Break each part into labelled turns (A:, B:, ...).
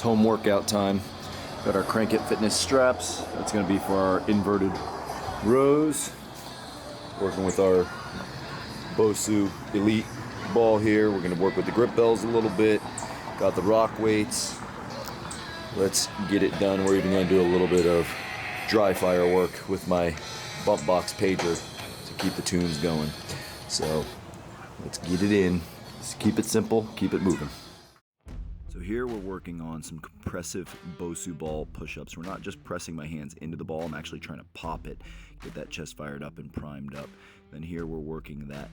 A: home workout time. Got our Crank It fitness straps. That's going to be for our inverted rows. Working with our Bosu Elite ball here. We're going to work with the grip bells a little bit. Got the rock weights. Let's get it done. We're even going to do a little bit of dry fire work with my bump box pager to keep the tunes going. So let's get it in. Just keep it simple, keep it moving. So here we're working on some compressive Bosu ball push-ups. We're not just pressing my hands into the ball, I'm actually trying to pop it, get that chest fired up and primed up. Then here we're working that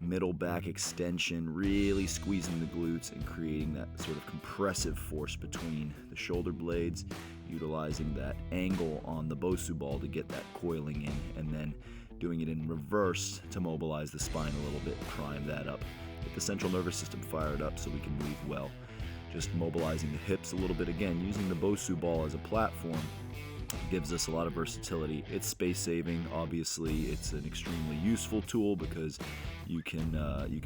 A: middle back extension, really squeezing the glutes and creating that sort of compressive force between the shoulder blades, utilizing that angle on the Bosu ball to get that coiling in, and then doing it in reverse to mobilize the spine a little bit, prime that up. Get the central nervous system fired up so we can move well. Just mobilizing the hips a little bit. Again, using the Bosu ball as a platform gives us a lot of versatility. It's space saving, obviously. It's an extremely useful tool because you can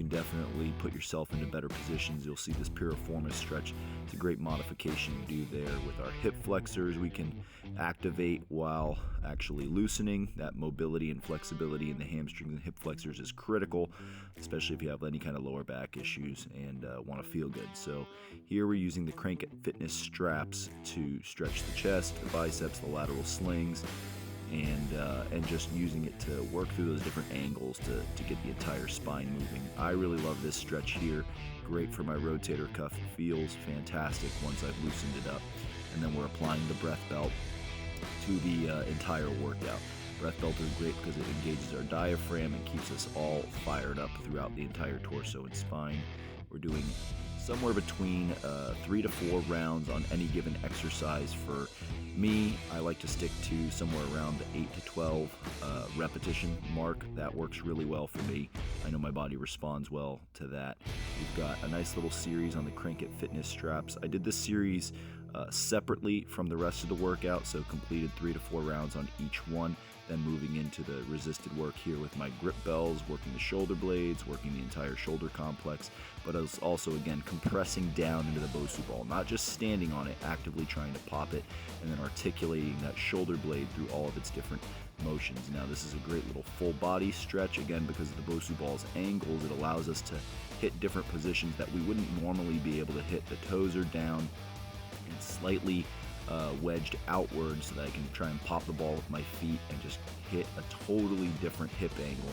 A: definitely put yourself into better positions. You'll see this piriformis stretch. It's a great modification to do there with our hip flexors. We can activate while actually loosening. That mobility and flexibility in the hamstrings and hip flexors is critical, especially if you have any kind of lower back issues and want to feel good. So here we're using the Crank It fitness straps to stretch the chest, the biceps, the lateral slings, and just using it to work through those different angles to get the entire spine moving. I really love this stretch here. Great for my rotator cuff. It feels fantastic once I've loosened it up. And then we're applying the breath belt to the entire workout. Breath belt is great because it engages our diaphragm and keeps us all fired up throughout the entire torso and spine. We're doing somewhere between 3 to 4 rounds on any given exercise. For me, I like to stick to somewhere around the 8 to 12 repetition mark. That works really well for me. I know my body responds well to that. We've got a nice little series on the Crank It fitness straps. I did this series separately from the rest of the workout, so completed 3 to 4 rounds on each one, then moving into the resisted work here with my grip bells, working the shoulder blades, working the entire shoulder complex, but I was also, again, compressing down into the Bosu ball, not just standing on it, actively trying to pop it, and then articulating that shoulder blade through all of its different motions. Now this is a great little full body stretch, again, because of the Bosu ball's angles. It allows us to hit different positions that we wouldn't normally be able to hit. The toes are down and slightly wedged outward so that I can try and pop the ball with my feet and just hit a totally different hip angle.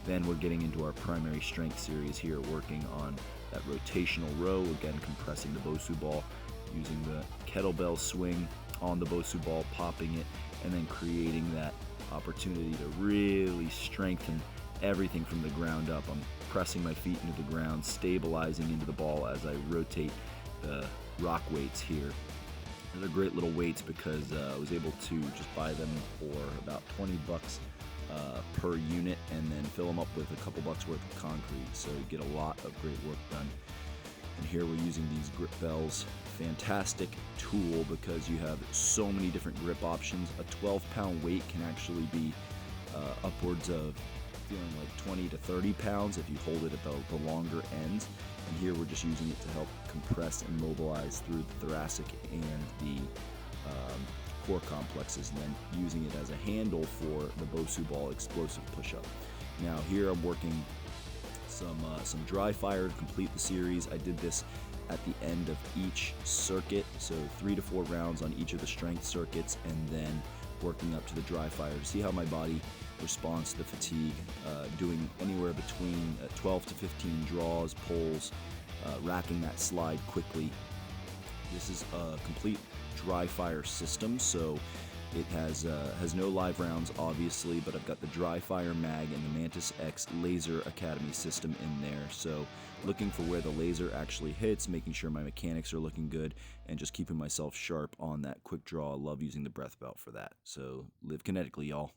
A: Then we're getting into our primary strength series here, working on that rotational row, again compressing the Bosu ball, using the kettlebell swing on the Bosu ball, popping it, and then creating that opportunity to really strengthen everything from the ground up. I'm pressing my feet into the ground, stabilizing into the ball as I rotate the rock weights here. They're great little weights because I was able to just buy them for about $20 per unit and then fill them up with a couple bucks worth of concrete, so you get a lot of great work done. And here we're using these grip bells. Fantastic tool because you have so many different grip options. A 12-pound weight can actually be upwards of feeling like 20 to 30 pounds if you hold it at the longer ends. And here we're just using it to help compress and mobilize through the thoracic and the core complexes, and then using it as a handle for the Bosu ball explosive push-up. Now here I'm working some dry fire to complete the series. I did this at the end of each circuit, so 3 to 4 rounds on each of the strength circuits, and then working up to the dry fire to see how my body responds to the fatigue, doing anywhere between 12 to 15 draws, pulls, racking that slide quickly. This is a complete dry fire system, so it has no live rounds, obviously, but I've got the dry fire mag and the Mantis X Laser Academy system in there. So looking for where the laser actually hits, making sure my mechanics are looking good, and just keeping myself sharp on that quick draw. I love using the breath belt for that. So live kinetically, y'all.